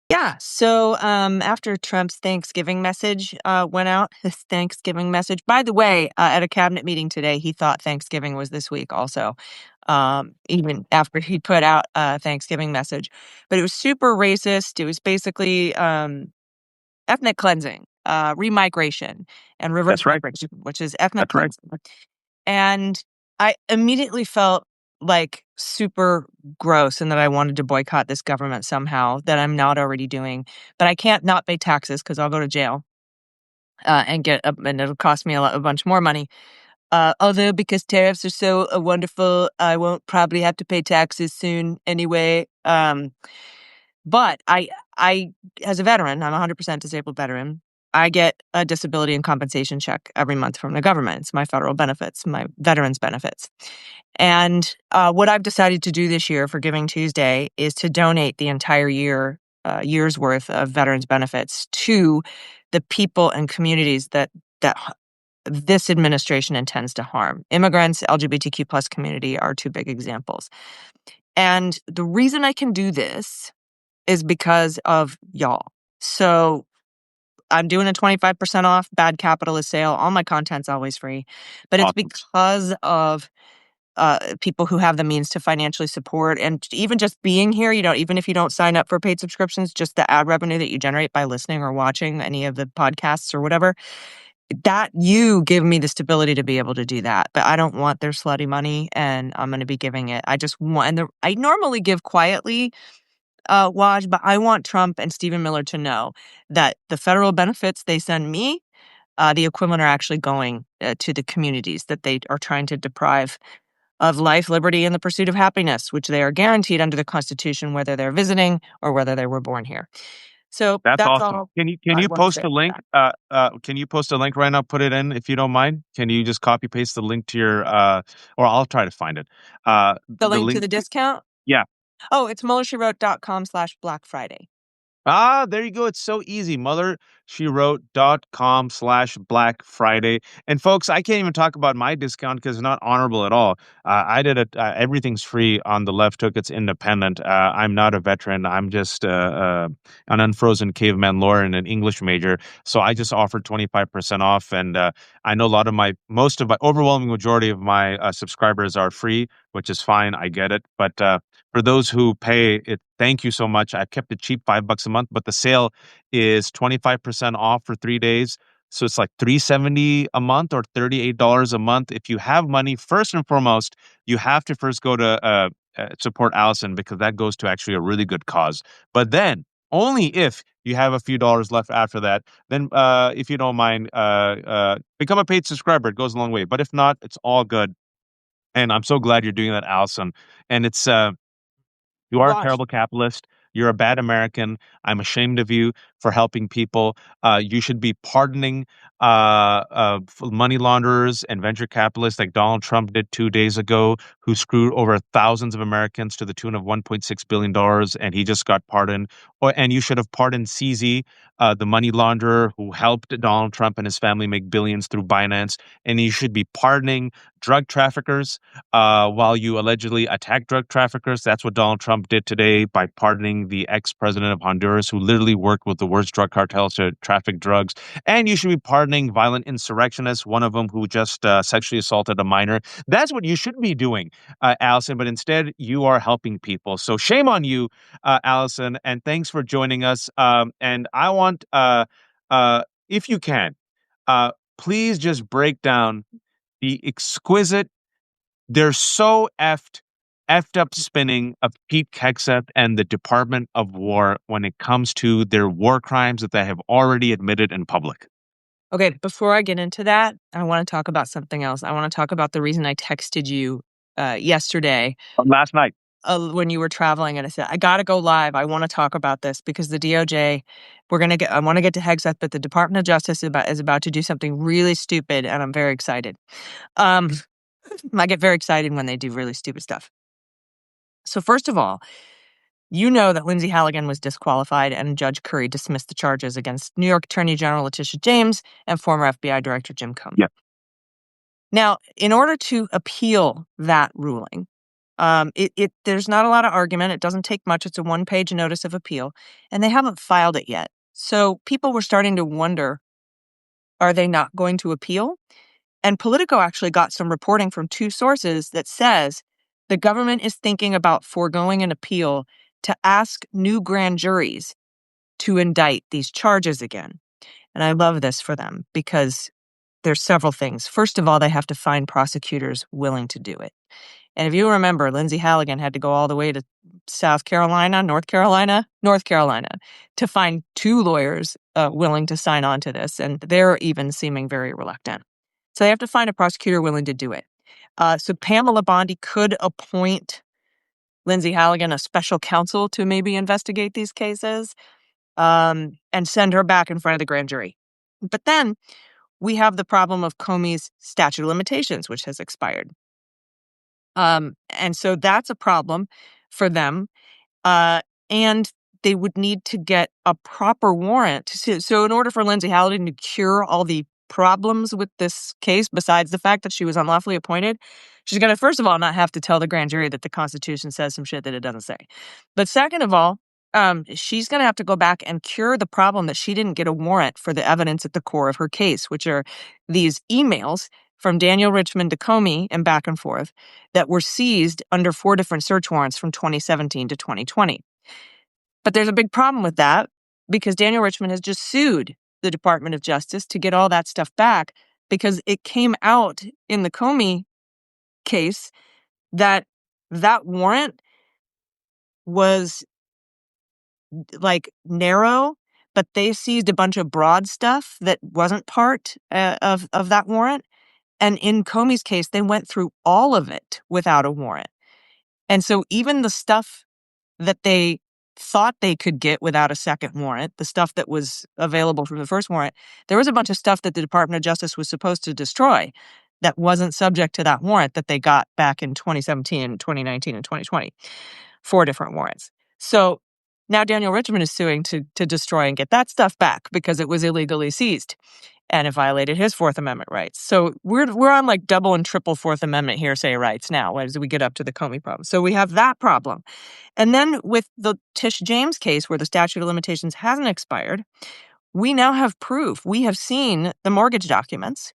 Yeah. So after Trump's Thanksgiving message went out, his Thanksgiving message, by the way, at a cabinet meeting today, he thought Thanksgiving was this week also, even after he put out a Thanksgiving message. But it was super racist. It was basically ethnic cleansing, remigration, and reverse That's right. migration, which is ethnic That's right. cleansing. And I immediately felt like super gross and that I wanted to boycott this government somehow that I'm not already doing. But I can't not pay taxes because I'll go to jail and it'll cost me a bunch more money. Although because tariffs are so wonderful, I won't probably have to pay taxes soon anyway. But I, as a veteran, I'm a 100% disabled veteran. I get a disability and compensation check every month from the government. It's my federal benefits, my veterans benefits. And what I've decided to do this year for Giving Tuesday is to donate the entire year's worth of veterans benefits to the people and communities that this administration intends to harm. Immigrants, LGBTQ plus community are two big examples. And the reason I can do this is because of y'all. So I'm doing a 25% off Bad Capitalist sale. All my content's always free, but it's Awesome. because of people who have the means to financially support. And even just being here, even if you don't sign up for paid subscriptions, just the ad revenue that you generate by listening or watching any of the podcasts or whatever, that you give me the stability to be able to do that. But I don't want their slutty money, and I'm going to be giving it. I just want, I normally give quietly, Waj, but I want Trump and Stephen Miller to know that the federal benefits they send me, the equivalent are actually going to the communities that they are trying to deprive of life, liberty, and the pursuit of happiness, which they are guaranteed under the Constitution, whether they're visiting or whether they were born here. So That's that's awesome. all Can I you want to post say a link? about Can you post a link right now? Put it in if you don't mind. Can you just copy paste the link to your or I'll try to find it. the The link to link. the discount. Yeah. Oh, it's MullerSheWrote.com/Black Friday. There you go. It's so easy. MotherSheWrote.com/Black Friday. And folks, I can't even talk about my discount because it's not honorable at all. I did it. Everything's free on the left hook. It's independent. I'm not a veteran. I'm just an unfrozen caveman lawyer and an English major. So I just offered 25% off. And I know most of my overwhelming majority of my subscribers are free, which is fine. I get it. But for those who pay it, thank you so much. I've kept it cheap, $5 a month, but the sale is 25% off for 3 days. So it's like $370 a month or $38 a month. If you have money, first and foremost, you have to first go to support Allison because that goes to actually a really good cause. But then only if you have a few dollars left after that, then if you don't mind, become a paid subscriber. It goes a long way. But if not, it's all good. And I'm so glad you're doing that, Allison. And it's you are a Wash. terrible capitalist. You're a bad American. I'm ashamed of you for helping people. You should be pardoning money launderers and venture capitalists like Donald Trump did 2 days ago, who screwed over thousands of Americans to the tune of $1.6 billion, and he just got pardoned. And you should have pardoned CZ, the money launderer who helped Donald Trump and his family make billions through Binance. And you should be pardoning drug traffickers while you allegedly attack drug traffickers. That's what Donald Trump did today by pardoning the ex-president of Honduras, who literally worked with the worst drug cartels to traffic drugs. And you should be pardoning violent insurrectionists, one of them who just sexually assaulted a minor. That's what you should be doing, Allison, but instead you are helping people. So shame on you, Allison, and thanks for joining us. And I want, if you can, please just break down the exquisite, they're so effed up spinning of Pete Hegseth and the Department of War when it comes to their war crimes that they have already admitted in public. Okay, before I get into that, I want to talk about something else. I want to talk about the reason I texted you yesterday Last night. when you were traveling, and I said I got to go live. I want to talk about this because the DOJ, I want to get to Hegseth, but the Department of Justice is about to do something really stupid, and I'm very excited. Um, I get very excited when they do really stupid stuff. So first of all, you know that Lindsay Halligan was disqualified and Judge Curry dismissed the charges against New York Attorney General Letitia James and former FBI Director Jim Comey. Yeah. Now, in order to appeal that ruling, There's not a lot of argument. It doesn't take much. It's a one-page notice of appeal, and they haven't filed it yet. So people were starting to wonder, are they not going to appeal? And Politico actually got some reporting from two sources that says the government is thinking about foregoing an appeal to ask new grand juries to indict these charges again. And I love this for them because there's several things. First of all, they have to find prosecutors willing to do it. And if you remember, Lindsay Halligan had to go all the way to North Carolina, to find two lawyers willing to sign on to this. And they're even seeming very reluctant. So they have to find a prosecutor willing to do it. So Pamela Bondi could appoint Lindsay Halligan a special counsel to maybe investigate these cases, and send her back in front of the grand jury. But then we have the problem of Comey's statute of limitations, which has expired. And so that's a problem for them. And they would need to get a proper warrant. So in order for Lindsay Halligan to cure all the problems with this case, besides the fact that she was unlawfully appointed, she's going to, first of all, not have to tell the grand jury that the Constitution says some shit that it doesn't say. But second of all, she's going to have to go back and cure the problem that she didn't get a warrant for the evidence at the core of her case, which are these emails from Daniel Richmond to Comey and back and forth that were seized under 4 different search warrants from 2017 to 2020. But there's a big problem with that because Daniel Richmond has just sued the Department of Justice to get all that stuff back because it came out in the Comey case that that warrant was like narrow, but they seized a bunch of broad stuff that wasn't part of that warrant. And in Comey's case, they went through all of it without a warrant. And so even the stuff that they thought they could get without a second warrant, the stuff that was available from the first warrant, there was a bunch of stuff that the Department of Justice was supposed to destroy that wasn't subject to that warrant that they got back in 2017, 2019, and 2020. 4 different warrants. So now Daniel Richmond is suing to destroy and get that stuff back because it was illegally seized and it violated his Fourth Amendment rights. So we're on like double and triple Fourth Amendment hearsay rights now as we get up to the Comey problem. So we have that problem. And then with the Tish James case where the statute of limitations hasn't expired, we now have proof. We have seen the mortgage documents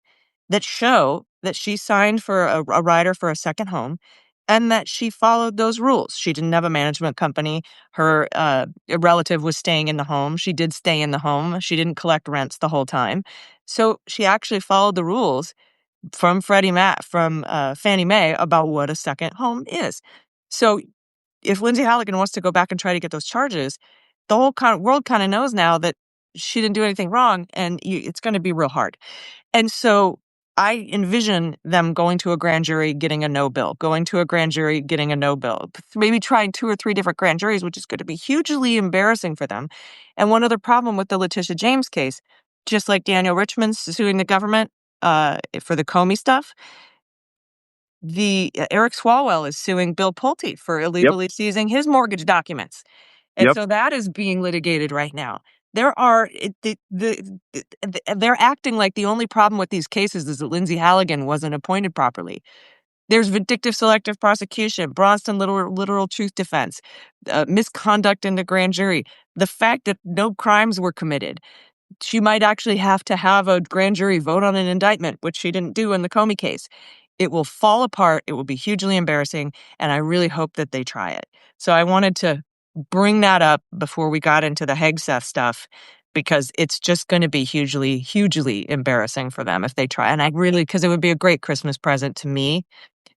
that show that she signed for a rider for a second home and that she followed those rules. She didn't have a management company. Her relative was staying in the home. She did stay in the home. She didn't collect rents the whole time. So she actually followed the rules from Fannie Mae about what a second home is. So if Lindsay Halligan wants to go back and try to get those charges, the whole world kind of knows now that she didn't do anything wrong, and it's going to be real hard. And so I envision them going to a grand jury, getting a no bill, going to a grand jury, getting a no bill, maybe trying 2 or 3 different grand juries, which is going to be hugely embarrassing for them. And one other problem with the Letitia James case, just like Daniel Richmond suing the government for the Comey stuff, the Eric Swalwell is suing Bill Pulte for Yep. illegally seizing his mortgage documents. And Yep. so that is being litigated right now. They're acting like the only problem with these cases is that Lindsay Halligan wasn't appointed properly. There's vindictive selective prosecution, Braunston literal truth defense, misconduct in the grand jury, the fact that no crimes were committed. She might actually have to have a grand jury vote on an indictment, which she didn't do in the Comey case. It will fall apart. It will be hugely embarrassing, and I really hope that they try it. So I wanted to bring that up before we got into the Hegseth stuff because it's just going to be hugely, hugely embarrassing for them if they try. And because it would be a great Christmas present to me,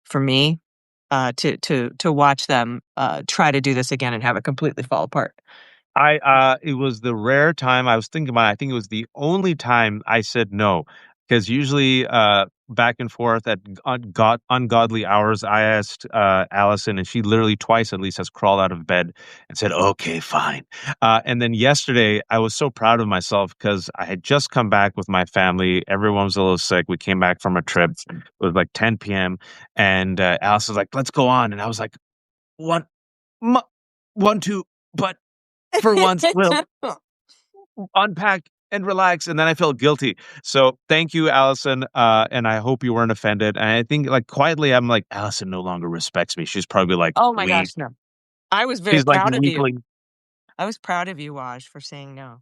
for me, to watch them try to do this again and have it completely fall apart. It was the rare time I was thinking about it. I think it was the only time I said no, because usually back and forth at ungodly hours, I asked Allison, and she literally twice at least has crawled out of bed and said, "Okay, fine." And then yesterday, I was so proud of myself because I had just come back with my family. Everyone was a little sick. We came back from a trip. It was like 10 p.m. and Allison was like, "Let's go on," and I was like, "One, one, two, but." For once, we'll unpack and relax. And then I felt guilty. So thank you, Allison. And I hope you weren't offended. And I think like quietly, I'm like, Allison no longer respects me. She's probably like, Oh my weak. gosh, no. I was very She's like proud of you. weakling. I was proud of you, Waj, for saying no.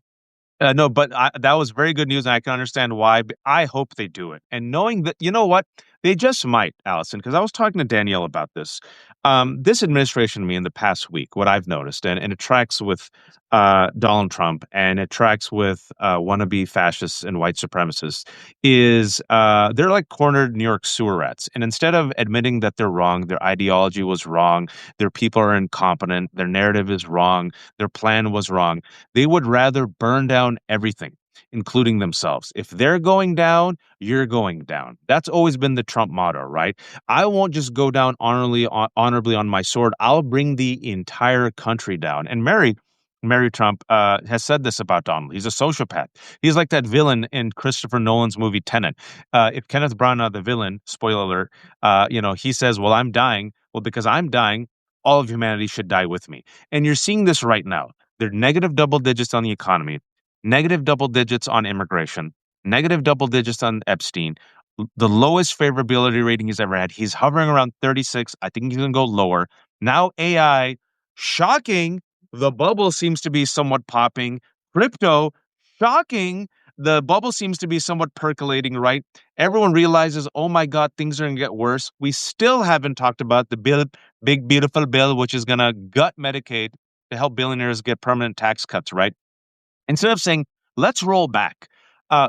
No, but that was very good news, and I can understand why. But I hope they do it. And knowing that, you know what, they just might, Allison, because I was talking to Danielle about this. This administration, to me, in the past week, what I've noticed, and it tracks with Donald Trump, and it tracks with wannabe fascists and white supremacists, is they're like cornered New York sewer rats. And instead of admitting that they're wrong, their ideology was wrong, their people are incompetent, their narrative is wrong, their plan was wrong, they would rather burn down everything, including themselves. If they're going down, you're going down. That's always been the Trump motto, right? I won't just go down honorably on my sword. I'll bring the entire country down. And Mary Trump has said this about Donald. He's a sociopath. He's like that villain in Christopher Nolan's movie Tenet. If Kenneth Branagh, the villain, spoiler alert, he says, "Well, I'm dying. Well, because I'm dying, all of humanity should die with me." And you're seeing this right now. They're negative double digits on the economy, negative double digits on immigration, negative double digits on Epstein, the lowest favorability rating he's ever had. He's hovering around 36. I think he's going to go lower. Now, AI, shocking. The bubble seems to be somewhat popping. Crypto, shocking. The bubble seems to be somewhat percolating, right? Everyone realizes, oh my God, things are going to get worse. We still haven't talked about the bill, big, beautiful bill, which is going to gut Medicaid to help billionaires get permanent tax cuts, right? Instead of saying, let's roll back,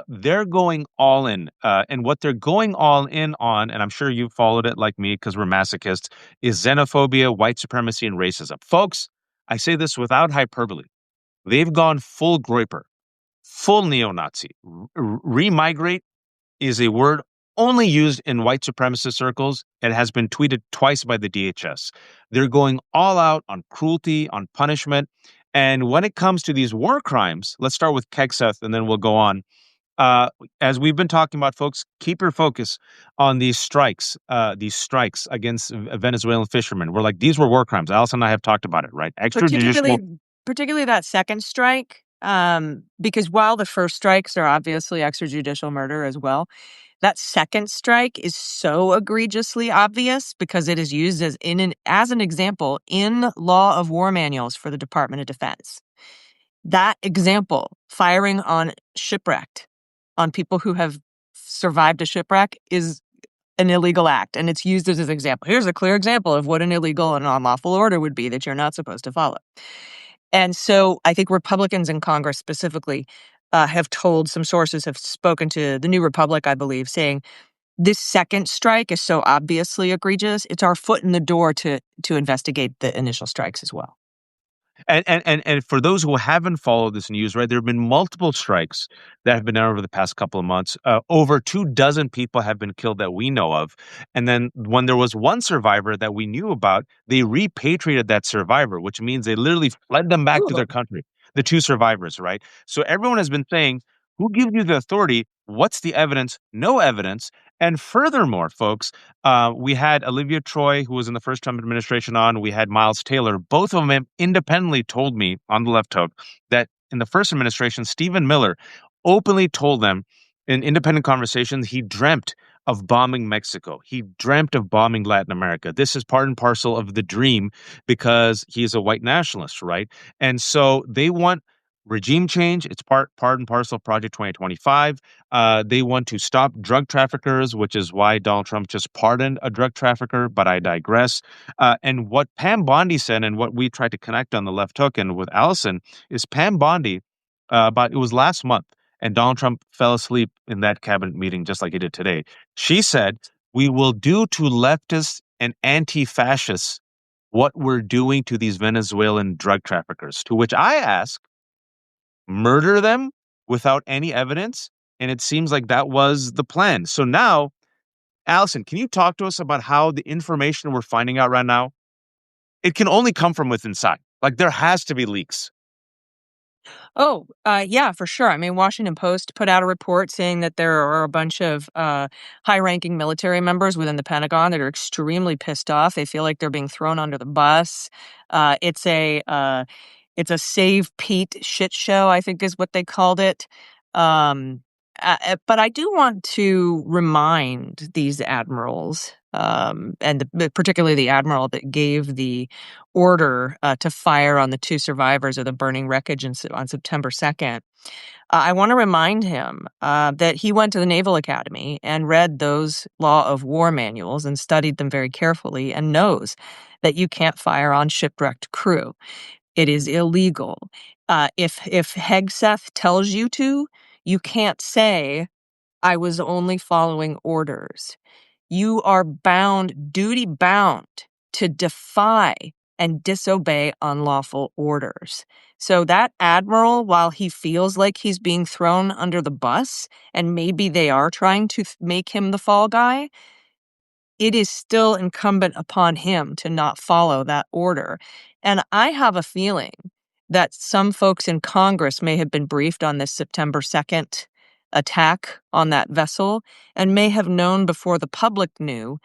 they're going all in. And what they're going all in on, and I'm sure you've followed it like me because we're masochists, is xenophobia, white supremacy, and racism. Folks, I say this without hyperbole. They've gone full Groiper, full neo Nazi. Remigrate is a word only used in white supremacist circles and has been tweeted twice by the DHS. They're going all out on cruelty, on punishment. And when it comes to these war crimes, let's start with Kegseth and then we'll go on. Uh, as we've been talking about, folks, keep your focus on these strikes against Venezuelan fishermen. We're like, these were war crimes. Allison and I have talked about it, right? Particularly Extrajudicial. particularly that second strike, because while the first strikes are obviously extrajudicial murder as well, that second strike is so egregiously obvious because it is used as an example in law of war manuals for the Department of Defense. That example, firing on shipwrecked, on people who have survived a shipwreck, is an illegal act, and it's used as an example. Here's a clear example of what an illegal and unlawful order would be that you're not supposed to follow. And so I think Republicans in Congress specifically have told, some sources have spoken to the New Republic, I believe, saying this second strike is so obviously egregious. It's our foot in the door to investigate the initial strikes as well. And for those who haven't followed this news, right, there have been multiple strikes that have been done over the past couple of months. Over 2 dozen people have been killed that we know of. And then when there was one survivor that we knew about, they repatriated that survivor, which means they literally fled them back to their country. The two survivors, right? So everyone has been saying, who gives you the authority? What's the evidence? No evidence. And furthermore, folks, we had Olivia Troy, who was in the first Trump administration, on. We had Miles Taylor. Both of them independently told me on the left hook that in the first administration, Stephen Miller openly told them in independent conversations he dreamt of bombing Mexico. He dreamt of bombing Latin America. This is part and parcel of the dream because he's a white nationalist, right? And so they want regime change. It's part and parcel of Project 2025. They want to stop drug traffickers, which is why Donald Trump just pardoned a drug trafficker, but I digress. And what Pam Bondi said, and what we tried to connect on the left hook and with Allison, is Pam Bondi, it was last month, and Donald Trump fell asleep in that cabinet meeting just like he did today. She said, we will do to leftists and anti fascists what we're doing to these Venezuelan drug traffickers. To which I ask, murder them without any evidence? And it seems like that was the plan. So now, Allison, can you talk to us about how the information we're finding out right now, it can only come from within inside. Like there has to be leaks. Oh, yeah, for sure. I mean, Washington Post put out a report saying that there are a bunch of high-ranking military members within the Pentagon that are extremely pissed off. They feel like they're being thrown under the bus. It's a Save Pete shit show, I think is what they called it. Um, but I do want to remind these admirals, and particularly the admiral that gave the order to fire on the two survivors of the burning wreckage on September 2nd. I want to remind him that he went to the Naval Academy and read those law of war manuals and studied them very carefully and knows that you can't fire on shipwrecked crew. It is illegal. If Hegseth tells you to, you can't say, "I was only following orders." You are bound, duty bound, to defy and disobey unlawful orders. So that admiral, while he feels like he's being thrown under the bus, and maybe they are trying to make him the fall guy, it is still incumbent upon him to not follow that order. And I have a feeling that some folks in Congress may have been briefed on this September 2nd attack on that vessel and may have known before the public knew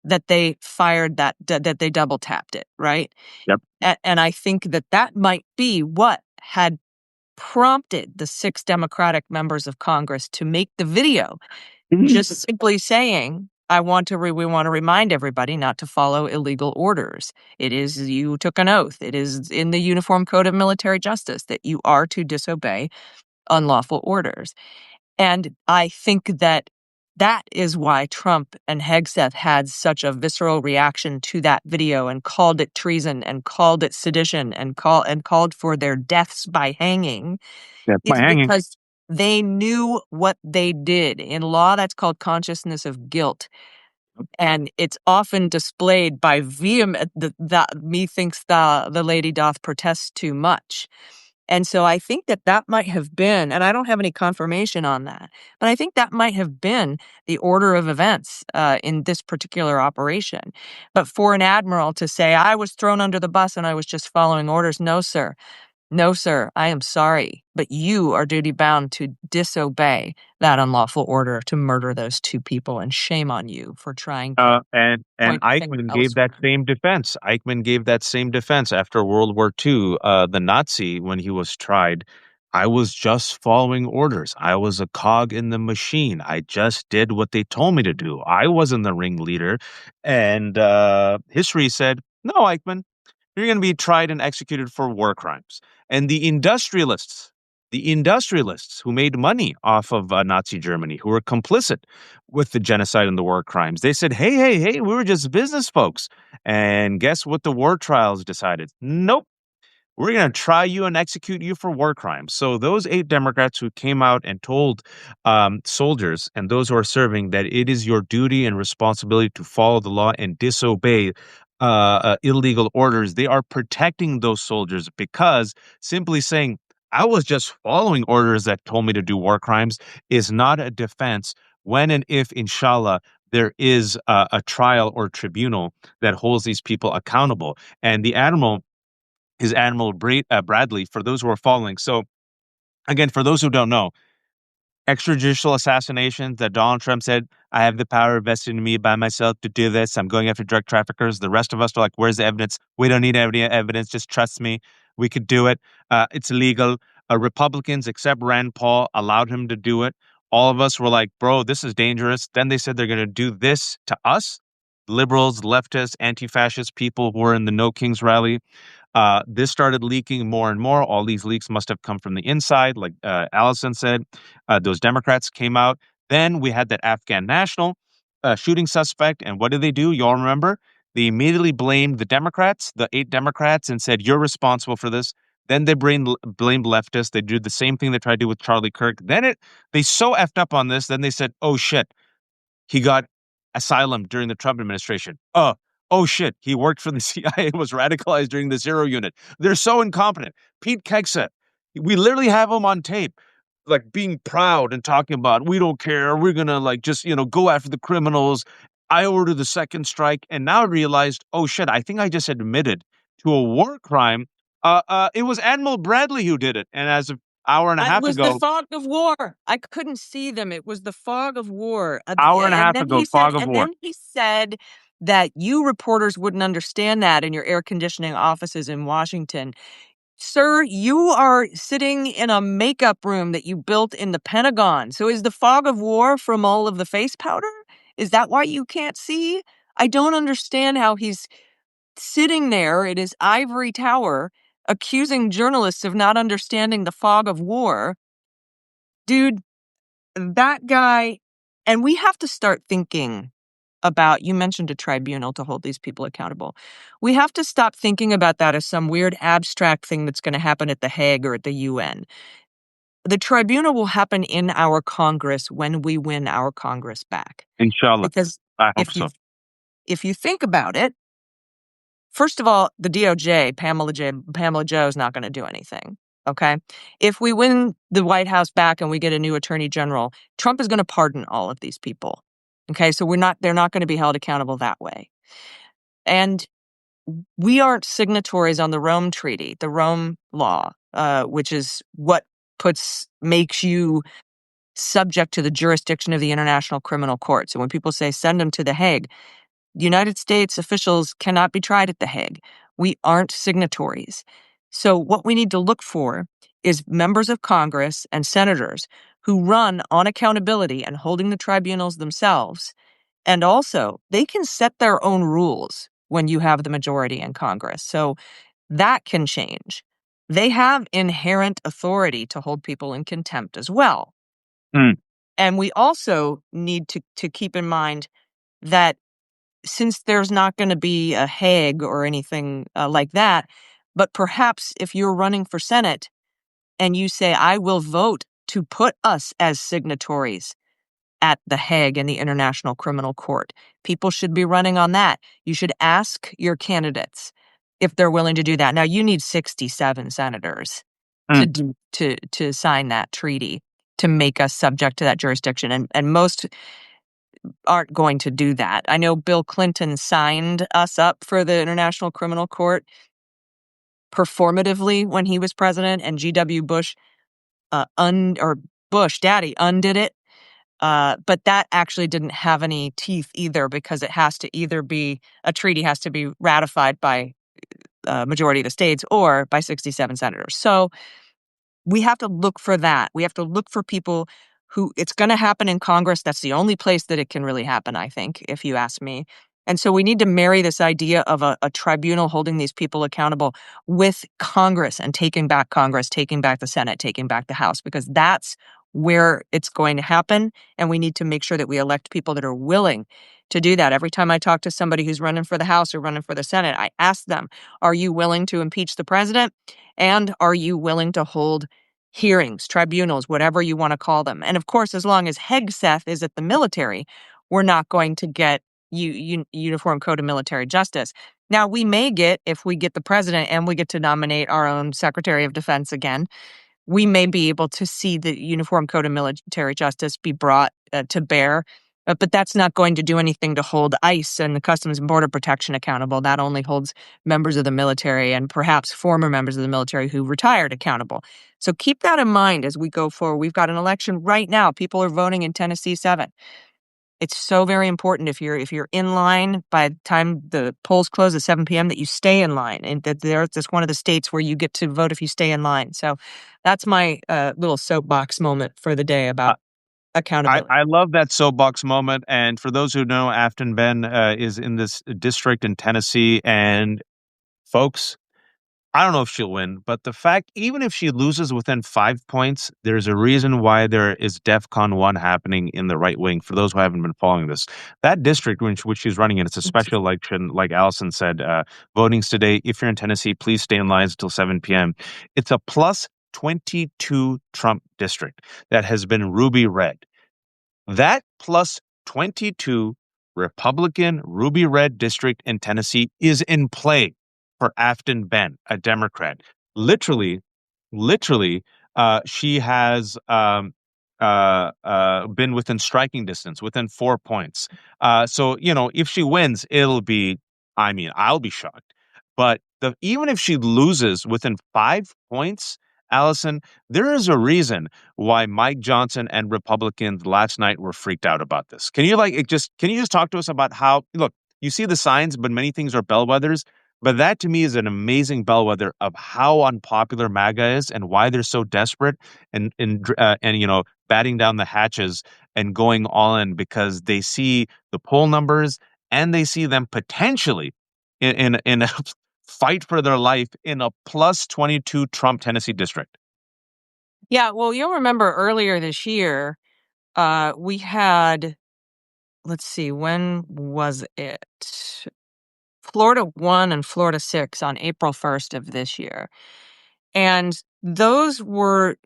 that they fired that they double tapped it, right? Yep. And I think that that might be what had prompted the 6 Democratic members of Congress to make the video, just simply saying, we want to remind everybody not to follow illegal orders. It is, you took an oath. It is in the Uniform Code of Military Justice that you are to disobey unlawful orders. And I think that that is why Trump and Hegseth had such a visceral reaction to that video and called it treason and called it sedition and called for their deaths by hanging. Yeah, by It's hanging. because they knew what they did. In law, that's called consciousness of guilt. And it's often displayed by vehement, methinks the lady doth protest too much. And so I think that that might have been, and I don't have any confirmation on that, but I think that might have been the order of events in this particular operation. But for an admiral to say, "I was thrown under the bus and I was just following orders," no, sir. No, sir, I am sorry, but you are duty bound to disobey that unlawful order to murder those two people, and shame on you for trying to And point the finger Eichmann gave that elsewhere. same defense. Eichmann gave that same defense after World War II. The Nazi, when he was tried, I was just following orders. I was a cog in the machine. I just did what they told me to do. I wasn't the ringleader. And history said, no, Eichmann, you're going to be tried and executed for war crimes. And the industrialists who made money off of Nazi Germany, who were complicit with the genocide and the war crimes, they said, hey, hey, hey, we were just business folks. And guess what the war trials decided? Nope. We're going to try you and execute you for war crimes. So those 8 Democrats who came out and told soldiers and those who are serving that it is your duty and responsibility to follow the law and disobey illegal orders, they are protecting those soldiers, because simply saying, I was just following orders that told me to do war crimes is not a defense when and if, inshallah, there is a trial or tribunal that holds these people accountable. And the admiral is Admiral Bradley, for those who are following. So, again, for those who don't know, extrajudicial assassinations that Donald Trump said, I have the power vested in me by myself to do this. I'm going after drug traffickers. The rest of us are like, where's the evidence? We don't need any evidence. Just trust me. We could do it. It's illegal. Republicans, except Rand Paul, allowed him to do it. All of us were like, bro, this is dangerous. Then they said they're going to do this to us. Liberals, leftists, anti-fascist people who were in the No Kings rally. This started leaking more and more. All these leaks must have come from the inside, like Allison said. Those Democrats came out. Then we had that Afghan national shooting suspect. And what did they do? Y'all remember? They immediately blamed the Democrats, the 8 Democrats, and said, you're responsible for this. Then they blamed leftists. They did the same thing they tried to do with Charlie Kirk. They so effed up on this. Then they said, oh, shit, he got asylum during the Trump administration. Oh shit, he worked for the CIA and was radicalized during the Zero Unit. They're so incompetent. Pete Kegset, we literally have him on tape, like being proud and talking about, we don't care. We're going to like just, go after the criminals. I ordered the second strike. And now I realized, oh shit, I think I just admitted to a war crime. It was Admiral Bradley who did it. And as an hour and a It half was the ago, fog of war. I couldn't see them. It was the fog of war. hour and a And half then ago, he said, fog of war. that you reporters wouldn't understand that in your air conditioning offices in Washington. Sir, you are sitting in a makeup room that you built in the Pentagon. So is the fog of war from all of the face powder? Is that why you can't see? I don't understand how he's sitting there in his ivory tower accusing journalists of not understanding the fog of war. Dude, that guy, and we have to start thinking about, you mentioned a tribunal to hold these people accountable. We have to stop thinking about that as some weird abstract thing that's going to happen at The Hague or at the UN. The tribunal will happen in our Congress when we win our Congress back. Inshallah. Because I hope if you so. if you think about it, first of all, the DOJ, Pamela Joe is not going to do anything. Okay. If we win the White House back and we get a new attorney general, Trump is going to pardon all of these people. Okay. So they're not going to be held accountable that way. And we aren't signatories on the Rome Treaty, the Rome Law, which is what makes you subject to the jurisdiction of the International Criminal Court. So when people say send them to The Hague, United States officials cannot be tried at The Hague. We aren't signatories. So what we need to look for is members of Congress and senators who run on accountability and holding the tribunals themselves. And also, they can set their own rules when you have the majority in Congress. So that can change. They have inherent authority to hold people in contempt as well. Mm. And we also need to keep in mind that since there's not going to be a Hague or anything like that, but perhaps if you're running for Senate and you say, I will vote to put us as signatories at The Hague and the International Criminal Court, people should be running on that. You should ask your candidates if they're willing to do that. Now, you need 67 senators Mm. to sign that treaty to make us subject to that jurisdiction. And most aren't going to do that. I know Bill Clinton signed us up for the International Criminal Court performatively when he was president, and G.W. Bush or Bush daddy undid it. But that actually didn't have any teeth either, because it has to either be a treaty has to be ratified by majority of the states or by 67 senators. So we have to look for that. We have to look for people who it's going to happen in Congress. That's the only place that it can really happen, I think, if you ask me. And so we need to marry this idea of a tribunal holding these people accountable with Congress and taking back Congress, taking back the Senate, taking back the House, because that's where it's going to happen. And we need to make sure that we elect people that are willing to do that. Every time I talk to somebody who's running for the House or running for the Senate, I ask them, are you willing to impeach the president? And are you willing to hold hearings, tribunals, whatever you want to call them? And of course, as long as Hegseth is at the military, we're not going to get Uniform Code of Military Justice. Now, we may get, if we get the president and we get to nominate our own Secretary of Defense again, we may be able to see the Uniform Code of Military Justice be brought to bear. But that's not going to do anything to hold ICE and the Customs and Border Protection accountable. That only holds members of the military and perhaps former members of the military who retired accountable. So keep that in mind as we go forward. We've got an election right now. People are voting in Tennessee 7. It's so very important if you're in line by the time the polls close at 7 p.m. that you stay in line, and that's one of the states where you get to vote if you stay in line. So that's my little soapbox moment for the day about accountability. I love that soapbox moment. And for those who know, Afton Ben is in this district in Tennessee. And folks, I don't know if she'll win, but the fact, even if she loses within 5 points, there's a reason why there is DEFCON 1 happening in the right wing. For those who haven't been following this, that district which she's running in, it's a special election. Like Allison said, voting's today. If you're in Tennessee, please stay in lines until 7 p.m. It's a plus 22 Trump district that has been ruby red. That plus 22 Republican ruby red district in Tennessee is in play for Afton Ben, a Democrat. Literally, she has been within striking distance, within 4 points. So, if she wins, I'll be shocked. But even if she loses within 5 points, Allison, there is a reason why Mike Johnson and Republicans last night were freaked out about this. Can you just talk to us about how, look, you see the signs, but many things are bellwethers. But that to me is an amazing bellwether of how unpopular MAGA is and why they're so desperate and batting down the hatches and going all in because they see the poll numbers and they see them potentially in a fight for their life in a plus 22 Trump Tennessee district. Yeah, well, you'll remember earlier this year, we had, let's see, when was it? Florida won and Florida 6 on April 1st of this year. And those were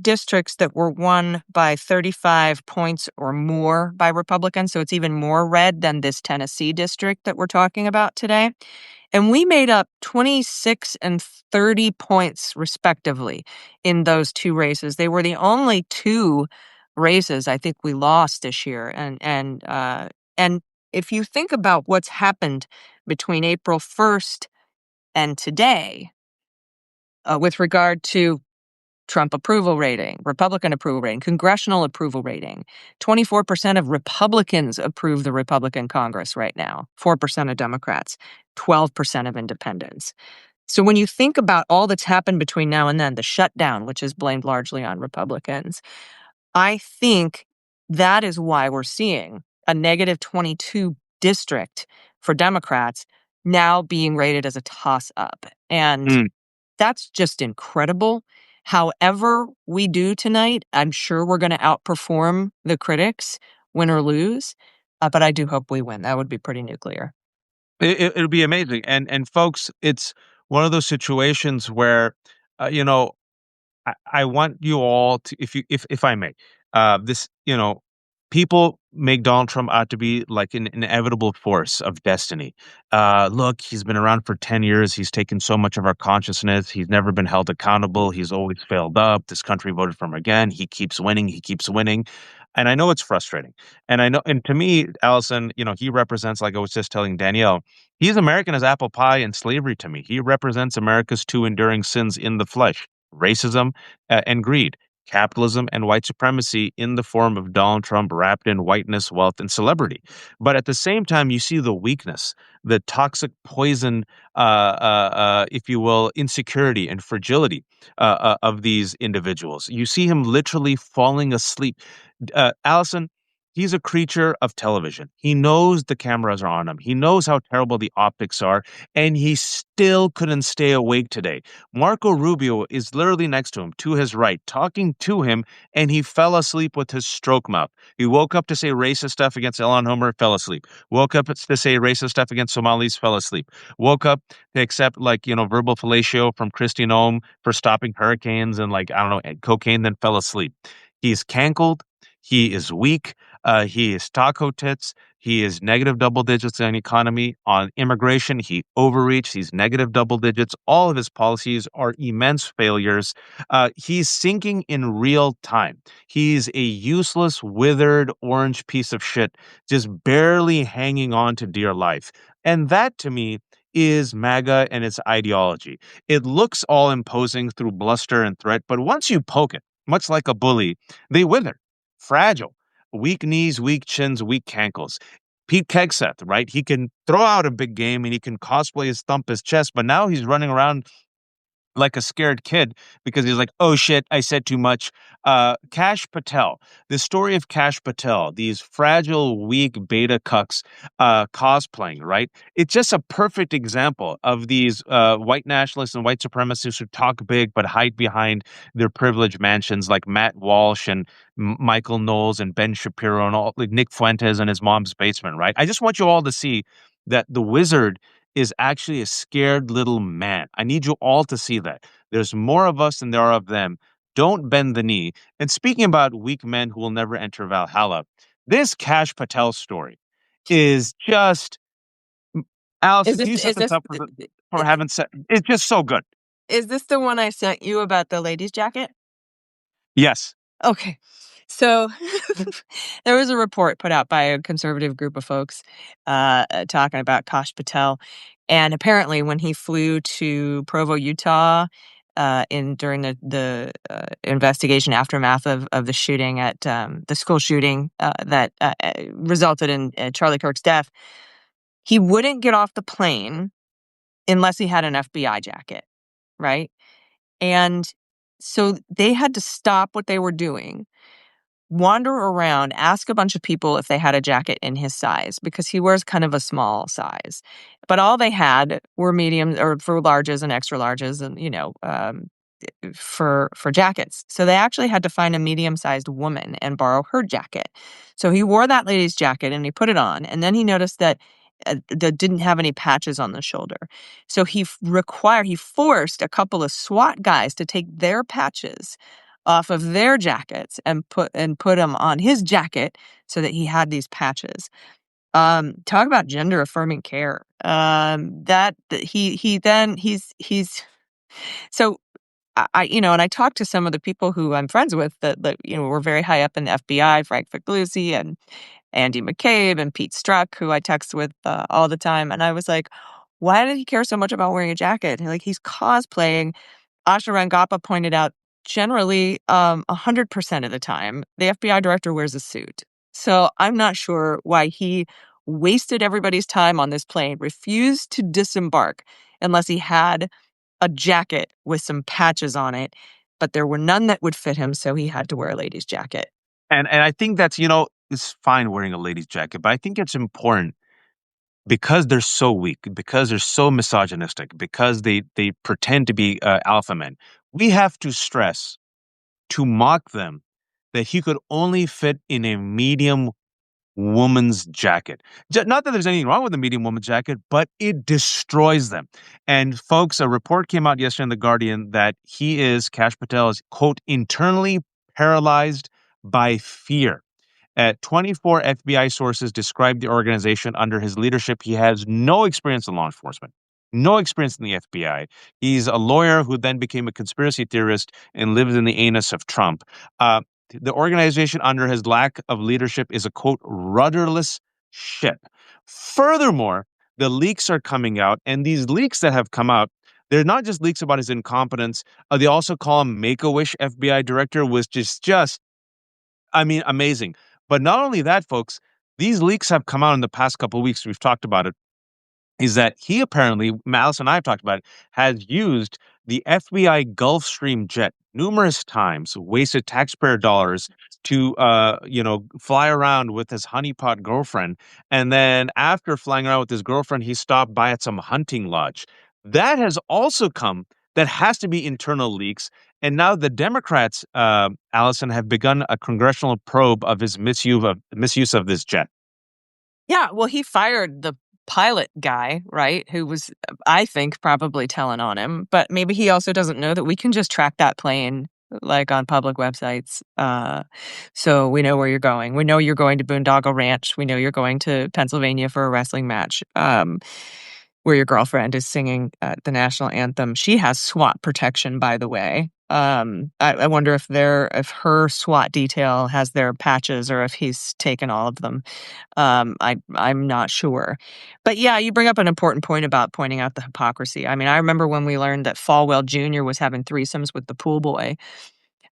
districts that were won by 35 points or more by Republicans. So it's even more red than this Tennessee district that we're talking about today. And we made up 26 and 30 points, respectively, in those two races. They were the only two races I think we lost this year. And if you think about what's happened between April 1st and today, with regard to Trump approval rating, Republican approval rating, congressional approval rating. 24% of Republicans approve the Republican Congress right now, 4% of Democrats, 12% of independents. So when you think about all that's happened between now and then, the shutdown, which is blamed largely on Republicans, I think that is why we're seeing a negative 22 district for Democrats now being rated as a toss up. And that's just incredible. However we do tonight, I'm sure we're going to outperform the critics, win or lose. But I do hope we win. That would be pretty nuclear. It'll be amazing, and folks, it's one of those situations where, you know, I want you all to, if I may, this, people make Donald Trump out to be like an inevitable force of destiny. Look, he's been around for 10 years. He's taken so much of our consciousness. He's never been held accountable. He's always failed up. This country voted for him again. He keeps winning. He keeps winning. And I know it's frustrating. And I know, and to me, Allison, he represents, like I was just telling Danielle, he's American as apple pie and slavery to me. He represents America's two enduring sins in the flesh: racism and greed, capitalism and white supremacy in the form of Donald Trump wrapped in whiteness, wealth, and celebrity. But at the same time, you see the weakness, the toxic poison, if you will, insecurity and fragility of these individuals. You see him literally falling asleep. Allison, he's a creature of television. He knows the cameras are on him. He knows how terrible the optics are, and he still couldn't stay awake today. Marco Rubio is literally next to him, to his right, talking to him, and he fell asleep with his stroke mouth. He woke up to say racist stuff against Elon Homer, fell asleep. Woke up to say racist stuff against Somalis, fell asleep. Woke up to accept, like, verbal fellatio from Kristi Noem for stopping hurricanes and, like, I don't know, cocaine, then fell asleep. He's cankled. He is weak. He is taco tits. He is negative double digits in economy. On immigration, he overreached. He's negative double digits. All of his policies are immense failures. He's sinking in real time. He's a useless, withered, orange piece of shit, just barely hanging on to dear life. And that, to me, is MAGA and its ideology. It looks all imposing through bluster and threat, but once you poke it, much like a bully, they wither, fragile, weak knees, weak chins, weak cankles. Pete Kegseth, right? He can throw out a big game and he can cosplay his thump his chest, but now he's running around like a scared kid because he's like, oh shit, I said too much. Cash Patel, the story of Cash Patel, these fragile, weak beta cucks cosplaying, right? It's just a perfect example of these white nationalists and white supremacists who talk big but hide behind their privileged mansions, like Matt Walsh and Michael Knowles and Ben Shapiro and all, like Nick Fuentes in his mom's basement, right? I just want you all to see that the wizard is actually a scared little man. I need you all to see that. There's more of us than there are of them. Don't bend the knee. And speaking about weak men who will never enter Valhalla, this Cash Patel story is just, Is Allison, can this you set is this this up for having said it's just so good. is this the one I sent you about the ladies' jacket? Yes. Okay. So there was a report put out by a conservative group of folks talking about Kash Patel. And apparently, when he flew to Provo, Utah, during the investigation aftermath of the shooting at the school shooting that resulted in Charlie Kirk's death, he wouldn't get off the plane unless he had an FBI jacket, right? And so they had to stop what they were doing, wander around, ask a bunch of people if they had a jacket in his size because he wears kind of a small size. But all they had were mediums or for larges and extra larges and, for jackets. So they actually had to find a medium-sized woman and borrow her jacket. So he wore that lady's jacket and he put it on, and then he noticed that that didn't have any patches on the shoulder. So he forced a couple of SWAT guys to take their patches off of their jackets and put them on his jacket so that he had these patches. Talk about gender affirming care. He's so and I talked to some of the people who I'm friends with that were very high up in the FBI, Frank Figliuzzi and Andy McCabe and Pete Strzok, who I text with all the time. And I was like, why did he care so much about wearing a jacket? Like, he's cosplaying. Asha Rangappa pointed out generally 100% of the time, the FBI director wears a suit. So I'm not sure why he wasted everybody's time on this plane, refused to disembark unless he had a jacket with some patches on it, but there were none that would fit him, so he had to wear a lady's jacket. And I think that's, it's fine wearing a lady's jacket, but I think it's important because they're so weak, because they're so misogynistic, because they pretend to be alpha men. We have to stress to mock them that he could only fit in a medium woman's jacket. Not that there's anything wrong with a medium woman's jacket, but it destroys them. And folks, a report came out yesterday in The Guardian that Kash Patel is, quote, internally paralyzed by fear. 24 FBI sources describe the organization under his leadership. He has no experience in law enforcement, no experience in the FBI. He's a lawyer who then became a conspiracy theorist and lives in the anus of Trump. The organization under his lack of leadership is a, quote, rudderless ship. Furthermore, the leaks are coming out, and these leaks that have come out, they're not just leaks about his incompetence. They also call him Make-A-Wish FBI director, which is just, I mean, amazing. But not only that, folks, these leaks have come out in the past couple of weeks. We've talked about it. Is that he apparently, Allison and I have talked about it, has used the FBI Gulfstream jet numerous times, wasted taxpayer dollars to, fly around with his honeypot girlfriend. And then after flying around with his girlfriend, he stopped by at some hunting lodge. That has also come, that has to be internal leaks. And now the Democrats, Allison, have begun a congressional probe of his misuse of this jet. Yeah, well, he fired the pilot guy, right? Who was, I think, probably telling on him. But maybe he also doesn't know that we can just track that plane like on public websites. So we know where you're going. We know you're going to Boondoggle Ranch. We know you're going to Pennsylvania for a wrestling match. Where your girlfriend is singing the national anthem. She has SWAT protection, by the way. I wonder if her SWAT detail has their patches or if he's taken all of them. I'm not sure. But yeah, you bring up an important point about pointing out the hypocrisy. I mean, I remember when we learned that Falwell Jr. was having threesomes with the pool boy.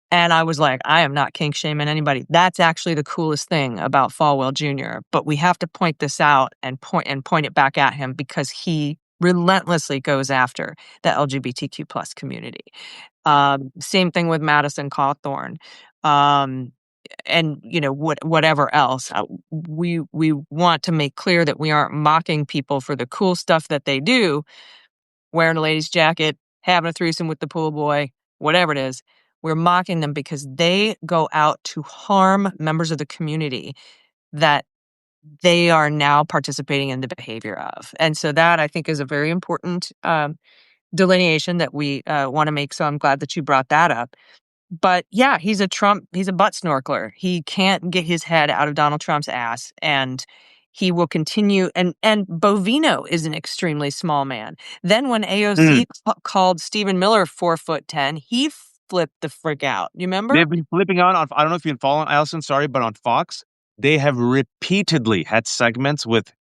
And I was like, I am not kink shaming anybody. That's actually the coolest thing about Falwell Jr. But we have to point this out and point it back at him because he relentlessly goes after the LGBTQ plus community. Same thing with Madison Cawthorn. And whatever else. We want to make clear that we aren't mocking people for the cool stuff that they do, wearing a lady's jacket, having a threesome with the pool boy, whatever it is. We're mocking them because they go out to harm members of the community that they are now participating in the behavior of. And so that, I think, is a very important delineation that we want to make. So I'm glad that you brought that up. But yeah, he's a butt snorkeler. He can't get his head out of Donald Trump's ass, and he will continue. And Bovino is an extremely small man. Then when AOC called Stephen Miller 4'10", he flipped the frick out. You remember? They've been flipping out on, I don't know if you've been following, Allison, sorry, but on Fox, they have repeatedly had segments with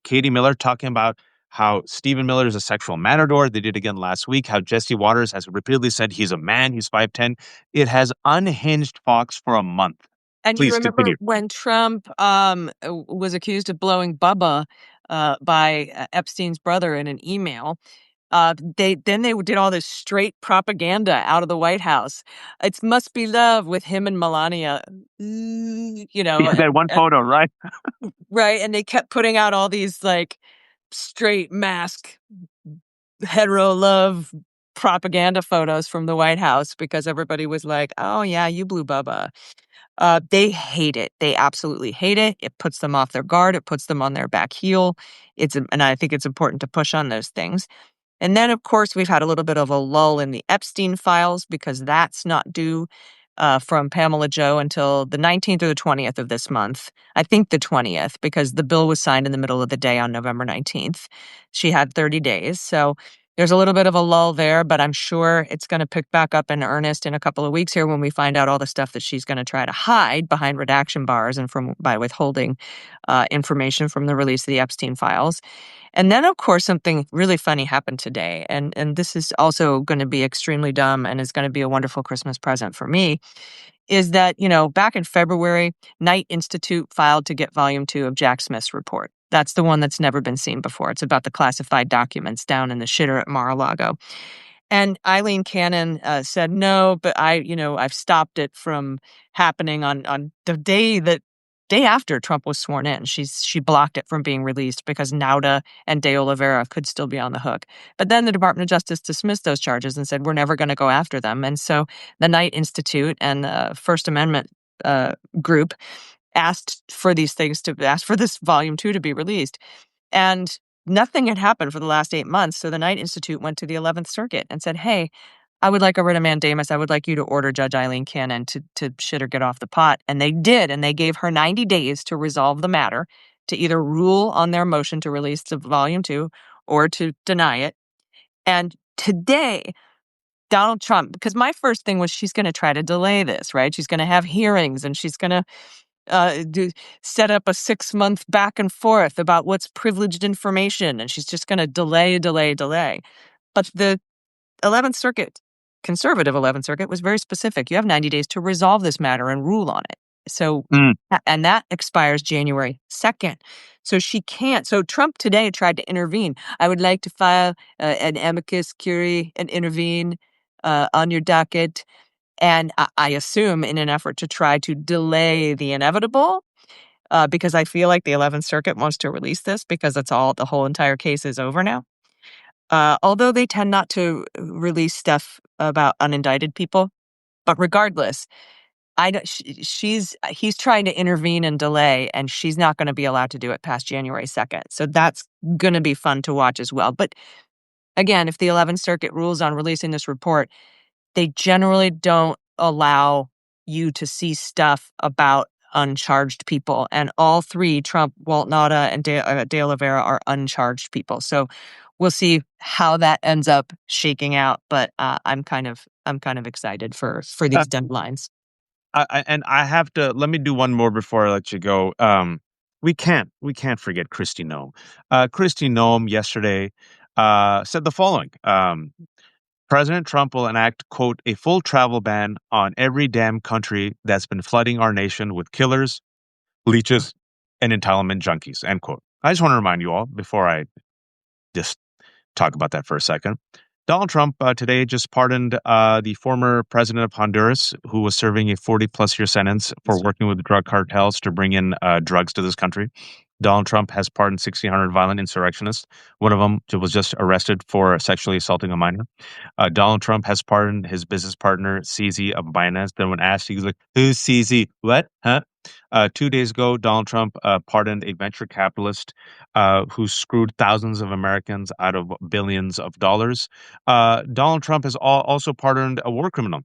Katie Miller talking about how Stephen Miller is a sexual matador. They did again last week, how Jesse Waters has repeatedly said he's a man, he's 5'10". It has unhinged Fox for a month. And you Please remember continue. when Trump was accused of blowing Bubba by Epstein's brother in an email. They did all this straight propaganda out of the White House. It must be love with him and Melania, you know, Yeah, that one photo, right? right? And they kept putting out all these like straight mask hetero love propaganda photos from the White House because everybody was like, "Oh yeah, you blew Bubba." They hate it. They absolutely hate it. It puts them off their guard. It puts them on their back heel. And I think it's important to push on those things. And then, of course, we've had a little bit of a lull in the Epstein files because that's not due from Pamela Joe until the 19th or the 20th of this month. I think the 20th because the bill was signed in the middle of the day on November 19th. She had 30 days. So there's a little bit of a lull there, but I'm sure it's going to pick back up in earnest in a couple of weeks here when we find out all the stuff that she's going to try to hide behind redaction bars and from by withholding information from the release of the Epstein files. And then, of course, something really funny happened today. And this is also going to be extremely dumb and is going to be a wonderful Christmas present for me. Is that, back in February, Knight Institute filed to get volume 2 of Jack Smith's report. That's the one that's never been seen before. It's about the classified documents down in the shitter at Mar-a-Lago. And Eileen Cannon said, no, but I've stopped it from happening on the day after Trump was sworn in. She blocked it from being released because Nauta and De Oliveira could still be on the hook. But then the Department of Justice dismissed those charges and said, we're never going to go after them. And so the Knight Institute and the First Amendment group asked for this volume 2 to be released. And nothing had happened for the last 8 months. So the Knight Institute went to the 11th Circuit and said, hey, I would like a writ of mandamus. I would like you to order Judge Eileen Cannon to shit or get off the pot. And they did. And they gave her 90 days to resolve the matter, to either rule on their motion to release the volume 2 or to deny it. And today, Donald Trump, because my first thing was she's going to try to delay this, right? She's going to have hearings and she's going to set up a 6-month back and forth about what's privileged information. And she's just going to delay. But the 11th Circuit, conservative 11th Circuit, was very specific. You have 90 days to resolve this matter and rule on it. So, Mm. and that expires January 2nd. So she can't. So Trump today tried to intervene. I would like to file an amicus curiae and intervene on your docket. And I assume in an effort to try to delay the inevitable, because I feel like the 11th Circuit wants to release this because the whole entire case is over now. Although they tend not to release stuff about unindicted people. But regardless, he's trying to intervene and delay, and she's not going to be allowed to do it past January 2nd. So that's going to be fun to watch as well. But again, if the 11th Circuit rules on releasing this report, they generally don't allow you to see stuff about uncharged people. And all three, Trump, Walt Nauta, and De Oliveira, are uncharged people. So we'll see how that ends up shaking out. But I'm kind of excited for Uh, these deadlines. and I have to let me do one more before I let you go. We can't forget Kristi Noem. Kristi Noem yesterday said the following. President Trump will enact, quote, a full travel ban on every damn country that's been flooding our nation with killers, leeches, and entitlement junkies, end quote. I just want to remind you all before I just talk about that for a second. Donald Trump today just pardoned the former president of Honduras, who was serving a 40-plus year sentence for working with drug cartels to bring in drugs to this country. Donald Trump has pardoned 1,600 violent insurrectionists. One of them was just arrested for sexually assaulting a minor. Donald Trump has pardoned his business partner, CZ of Binance. Then when asked, he was like, who's CZ? What? Huh? 2 days ago, Donald Trump pardoned a venture capitalist who screwed thousands of Americans out of billions of dollars. Donald Trump has also pardoned a war criminal,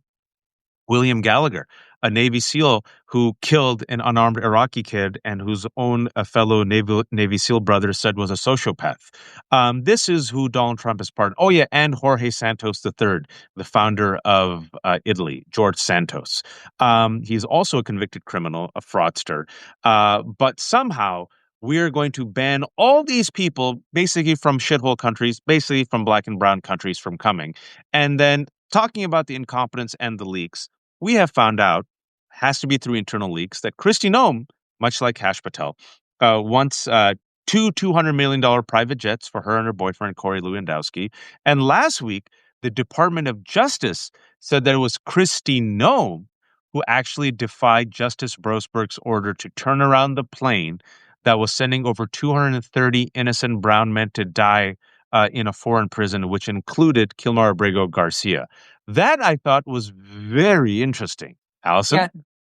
William Gallagher, a Navy SEAL who killed an unarmed Iraqi kid and whose own fellow Navy SEAL brother said was a sociopath. This is who Donald Trump has pardoned. Oh, yeah, and Jorge Santos III, the founder of Italy, George Santos. He's also a convicted criminal, a fraudster. But somehow we are going to ban all these people basically from shithole countries, basically from black and brown countries from coming. And then talking about the incompetence and the leaks, we have found out, has to be through internal leaks, that Kristi Noem, much like Kash Patel, once two $200 million private jets for her and her boyfriend, Corey Lewandowski. And last week, the Department of Justice said that it was Kristi Noem who actually defied Justice Brosberg's order to turn around the plane that was sending over 230 innocent brown men to die in a foreign prison, which included Kilmar Abrego Garcia. That I thought was very interesting. Allison? Yeah,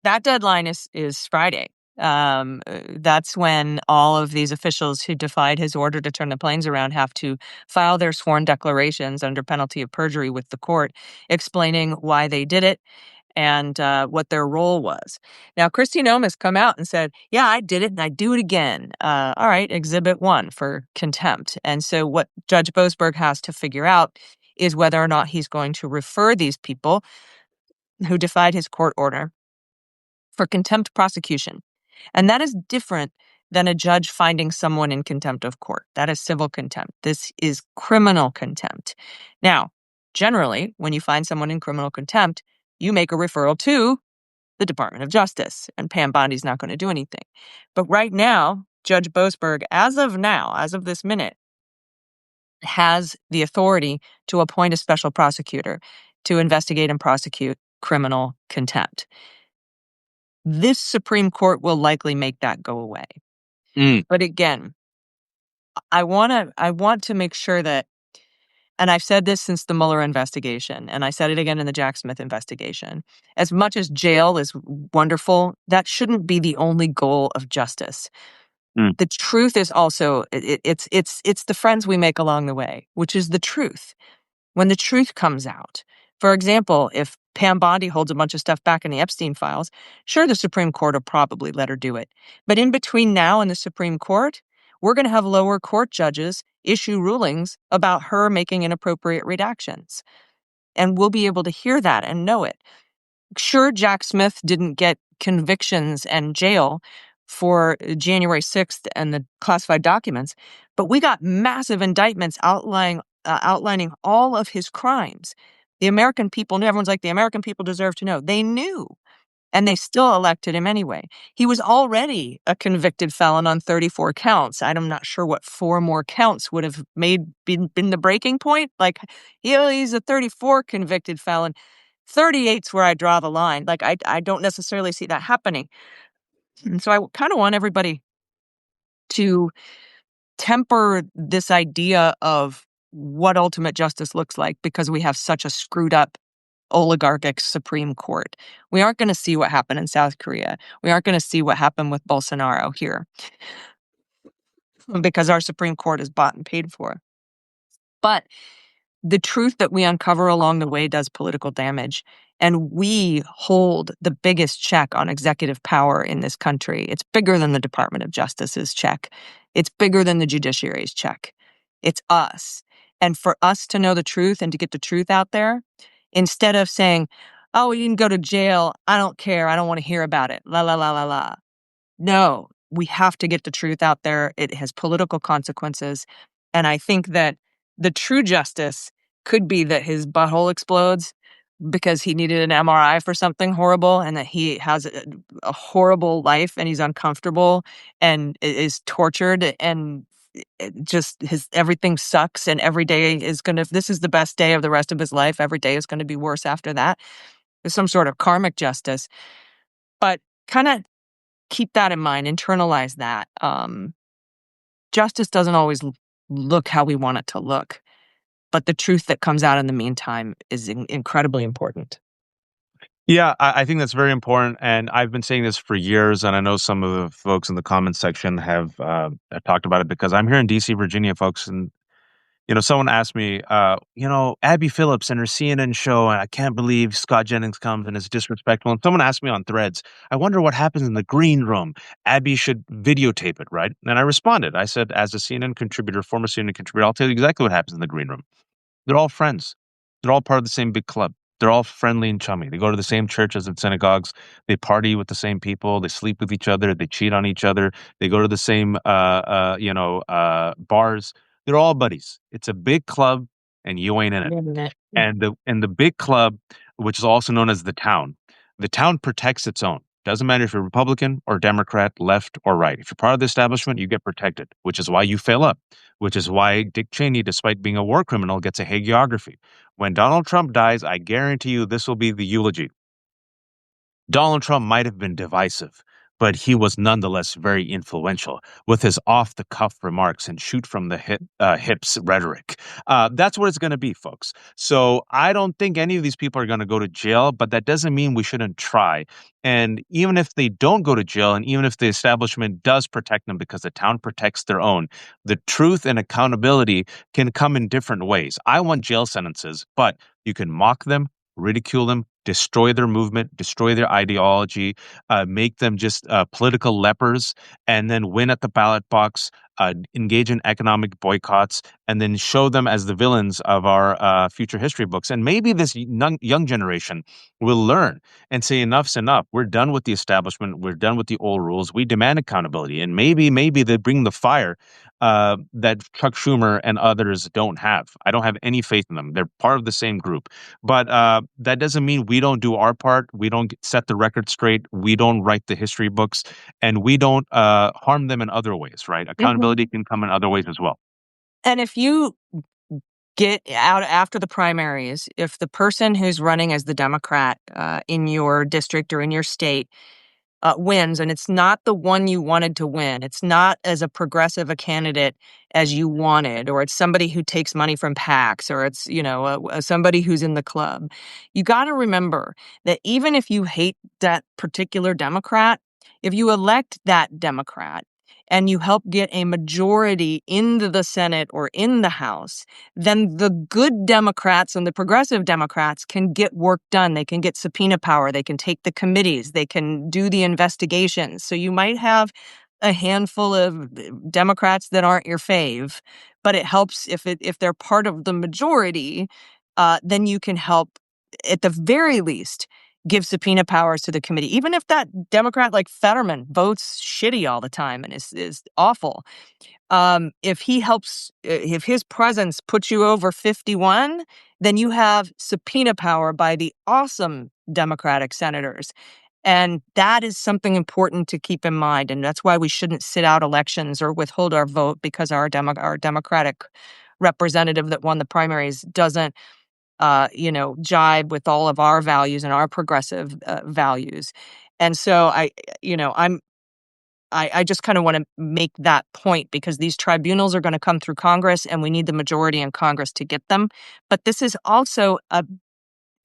that deadline is Friday. That's when all of these officials who defied his order to turn the planes around have to file their sworn declarations under penalty of perjury with the court, explaining why they did it and what their role was. Now, Kristi Noem has come out and said, yeah, I did it and I do it again. All right, exhibit one for contempt. And so what Judge Boasberg has to figure out is whether or not he's going to refer these people who defied his court order for contempt prosecution. And that is different than a judge finding someone in contempt of court. That is civil contempt. This is criminal contempt. Now, generally, when you find someone in criminal contempt, you make a referral to the Department of Justice, and Pam Bondi's not going to do anything. But right now, Judge Boasberg, as of now, as of this minute, has the authority to appoint a special prosecutor to investigate and prosecute criminal contempt. This Supreme Court will likely make that go away. Mm, But again, I want to make sure that, and I've said this since the Mueller investigation, and I said it again in the Jack Smith investigation, as much as jail is wonderful, that shouldn't be the only goal of justice. mm. The truth is also it's the friends we make along the way, which is the truth. When the truth comes out. For example, if Pam Bondi holds a bunch of stuff back in the Epstein files, sure, the Supreme Court will probably let her do it. But in between now and the Supreme Court, we're going to have lower court judges issue rulings about her making inappropriate redactions. And we'll be able to hear that and know it. Sure, Jack Smith didn't get convictions and jail for January 6th and the classified documents, but we got massive indictments outlining all of his crimes. The American people knew. Everyone's like, the American people deserve to know. They knew, and they still elected him anyway. He was already a convicted felon on 34 counts. I'm not sure what 4 more counts would have been the breaking point. Like, he's a 34 convicted felon. 38's where I draw the line. Like, I don't necessarily see that happening. And so I kind of want everybody to temper this idea of what ultimate justice looks like because we have such a screwed up oligarchic Supreme Court. We aren't going to see what happened in South Korea. We aren't going to see what happened with Bolsonaro here because our Supreme Court is bought and paid for. But the truth that we uncover along the way does political damage. And we hold the biggest check on executive power in this country. It's bigger than the Department of Justice's check. It's bigger than the judiciary's check. It's us. And for us to know the truth and to get the truth out there, instead of saying, oh, you can go to jail. I don't care. I don't want to hear about it. La, la, la, la, la. No, we have to get the truth out there. It has political consequences. And I think that the true justice could be that his butthole explodes because he needed an MRI for something horrible and that he has a horrible life and he's uncomfortable and is tortured and just his everything sucks and every day is this is the best day of the rest of his life. Every day is going to be worse after that. There's some sort of karmic justice. But kind of keep that in mind, internalize that. Justice doesn't always look how we want it to look, but the truth that comes out in the meantime is incredibly important. Yeah, I think that's very important. And I've been saying this for years. And I know some of the folks in the comments section have talked about it because I'm here in DC, Virginia, folks. And, someone asked me, Abby Phillips and her CNN show, and I can't believe Scott Jennings comes and is disrespectful. And someone asked me on Threads, I wonder what happens in the green room. Abby should videotape it, right? And I responded. I said, as a CNN contributor, former CNN contributor, I'll tell you exactly what happens in the green room. They're all friends. They're all part of the same big club. They're all friendly and chummy. They go to the same churches and synagogues. They party with the same people. They sleep with each other. They cheat on each other. They go to the same, bars. They're all buddies. It's a big club, and you ain't in it. And the big club, which is also known as the town protects its own. Doesn't matter if you're Republican or Democrat, left or right. If you're part of the establishment, you get protected, which is why you fail up, which is why Dick Cheney, despite being a war criminal, gets a hagiography. When Donald Trump dies, I guarantee you this will be the eulogy. Donald Trump might have been divisive, but he was nonetheless very influential with his off the cuff remarks and shoot from the hips rhetoric. That's what it's going to be, folks. So I don't think any of these people are going to go to jail, but that doesn't mean we shouldn't try. And even if they don't go to jail, and even if the establishment does protect them because the town protects their own, the truth and accountability can come in different ways. I want jail sentences, but you can mock them, ridicule them, destroy their movement, destroy their ideology, make them just political lepers, and then win at the ballot box, engage in economic boycotts, and then show them as the villains of our future history books. And maybe this young generation will learn and say, enough's enough. We're done with the establishment. We're done with the old rules. We demand accountability. And maybe they bring the fire that Chuck Schumer and others don't have. I don't have any faith in them. They're part of the same group. But that doesn't mean we don't do our part. We don't set the record straight. We don't write the history books, and we don't harm them in other ways, right? Mhm. Accountability can come in other ways as well. And if you get out after the primaries, if the person who's running as the Democrat in your district or in your state wins, and it's not the one you wanted to win. It's not as a progressive a candidate as you wanted, or it's somebody who takes money from PACs, or it's somebody who's in the club. You got to remember that even if you hate that particular Democrat, if you elect that Democrat and you help get a majority into the Senate or in the House, then the good Democrats and the progressive Democrats can get work done. They can get subpoena power. They can take the committees. They can do the investigations. So you might have a handful of Democrats that aren't your fave, but it helps if they're part of the majority, then you can help at the very least give subpoena powers to the committee. Even if that Democrat like Fetterman votes shitty all the time and is awful, if he helps, if his presence puts you over 51, then you have subpoena power by the awesome Democratic senators. And that is something important to keep in mind. And that's why we shouldn't sit out elections or withhold our vote because our Democratic representative that won the primaries doesn't, jibe with all of our values and our progressive values. And so I just kind of want to make that point because these tribunals are going to come through Congress and we need the majority in Congress to get them. But this is also a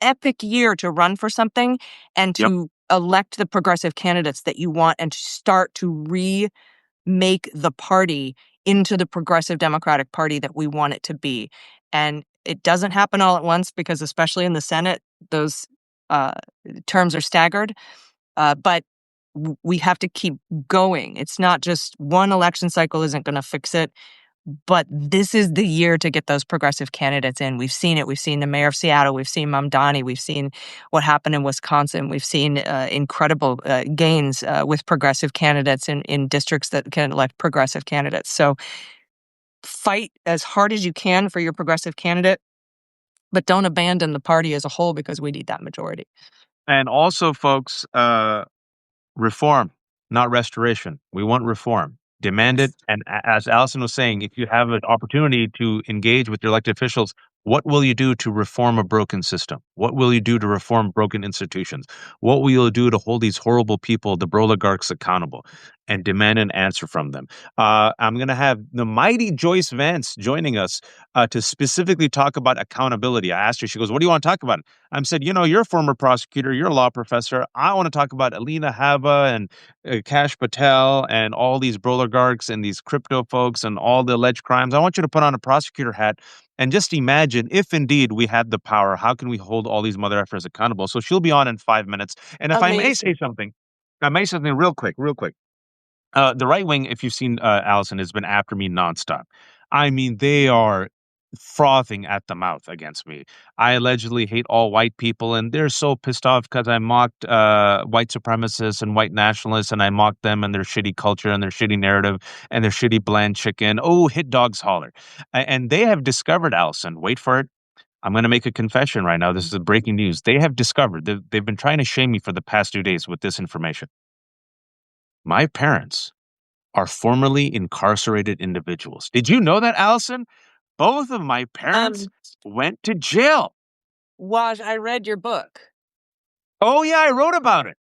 epic year to run for something and Yep. to elect the progressive candidates that you want and to start to remake the party into the progressive Democratic Party that we want it to be. And it doesn't happen all at once because especially in the Senate, those uh, terms are staggered. But we have to keep going. It's not just one election cycle isn't going to fix it, but this is the year to get those progressive candidates in. We've seen it. We've seen the mayor of Seattle. We've seen Mamdani. We've seen what happened in Wisconsin. We've seen incredible gains with progressive candidates in districts that can elect progressive candidates. So fight as hard as you can for your progressive candidate, but don't abandon the party as a whole because we need that majority. And also, folks, reform, not restoration. We want reform. Demand it. And as Allison was saying, if you have an opportunity to engage with your elected officials, what will you do to reform a broken system? What will you do to reform broken institutions? What will you do to hold these horrible people, the oligarchs, accountable and demand an answer from them? I'm going to have the mighty Joyce Vance joining us to specifically talk about accountability. I asked her, she goes, "What do you want to talk about?" I said, "You're a former prosecutor, you're a law professor. I want to talk about Alina Hava and Cash Patel and all these oligarchs and these crypto folks and all the alleged crimes. I want you to put on a prosecutor hat and just imagine if indeed we had the power, how can we hold all these mother effers accountable?" So she'll be on in 5 minutes. And if I may say Amazing. something, real quick, real quick. The right wing, if you've seen Allison, has been after me nonstop. I mean, they are frothing at the mouth against me. I allegedly hate all white people, and they're so pissed off because I mocked white supremacists and white nationalists, and I mocked them and their shitty culture and their shitty narrative and their shitty bland chicken. Oh, hit dogs holler. And they have discovered, Allison, wait for it, I'm going to make a confession right now. This is breaking news. They have discovered, they've been trying to shame me for the past 2 days with this information. My parents are formerly incarcerated individuals. Did you know that, Allison? Both of my parents Um, went to jail. Waj, I read your book. Oh, yeah, I wrote about it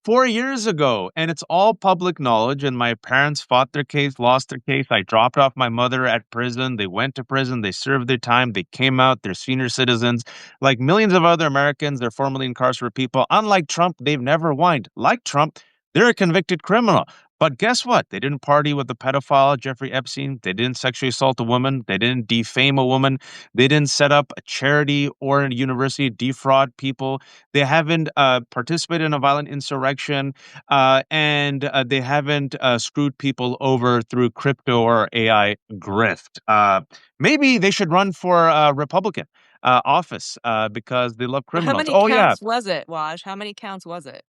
4 years ago, and it's all public knowledge. And my parents fought their case, lost their case. I dropped off my mother at prison. They went to prison. They served their time. They came out. They're senior citizens. Like millions of other Americans, they're formerly incarcerated people. Unlike Trump, they've never whined. Like Trump, they're a convicted criminal. But guess what? They didn't party with the pedophile Jeffrey Epstein. They didn't sexually assault a woman. They didn't defame a woman. They didn't set up a charity or a university, defraud people. They haven't participated in a violent insurrection, and they haven't screwed people over through crypto or AI grift. Maybe they should run for Republican office because they love How criminals. many Oh yeah, counts was it, Waj? How many counts was it?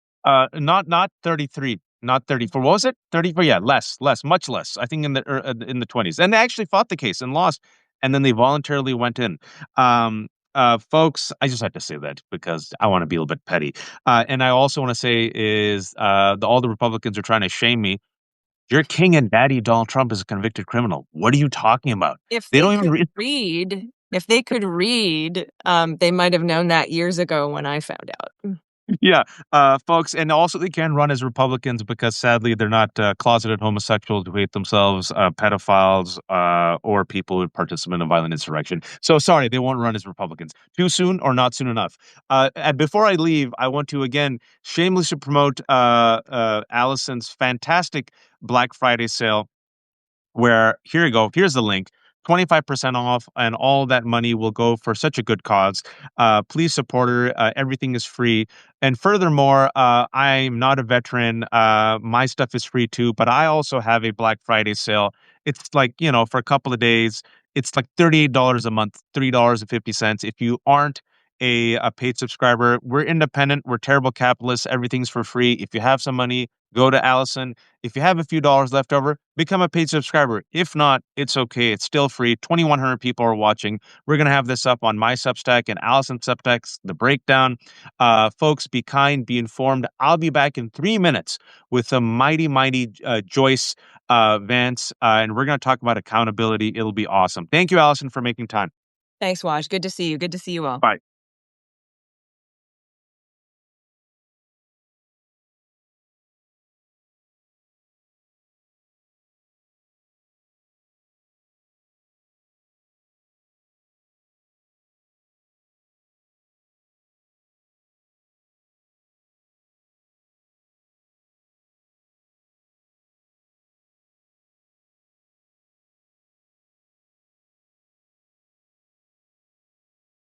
not 33. Not 34. What was it? 34. Yeah, less, much less. I think in the 20s. And they actually fought the case and lost, and then they voluntarily went in. Folks, I just had to say that because I want to be a little bit petty. And I also want to say is all the Republicans are trying to shame me. Your king and daddy, Donald Trump, is a convicted criminal. What are you talking about? If They they don't even could read. read, if they could read, they might have known that years ago when I found out. Yeah, folks, and also they can run as Republicans because sadly they're not closeted homosexuals who hate themselves, pedophiles, or people who participate in violent insurrection. So sorry, they won't run as Republicans. Too soon or not soon enough. And before I leave, I want to again shamelessly promote Allison's fantastic Black Friday sale where here you go. Here's the link. 25% off, and all that money will go for such a good cause. Please support her. Everything is free. And furthermore, I'm not a veteran. My stuff is free too, but I also have a Black Friday sale. It's like, for a couple of days, it's like $38 a month, $3.50. If you aren't a paid subscriber, we're independent. We're terrible capitalists. Everything's for free. If you have some money, go to Allison. If you have a few dollars left over, become a paid subscriber. If not, it's okay. It's still free. 2,100 people are watching. We're going to have this up on my Substack and Allison's Substack, the breakdown. Folks, be kind, be informed. I'll be back in 3 minutes with some mighty Joyce Vance, and we're going to talk about accountability. It'll be awesome. Thank you, Allison, for making time. Thanks, Waj. Good to see you. Good to see you all. Bye.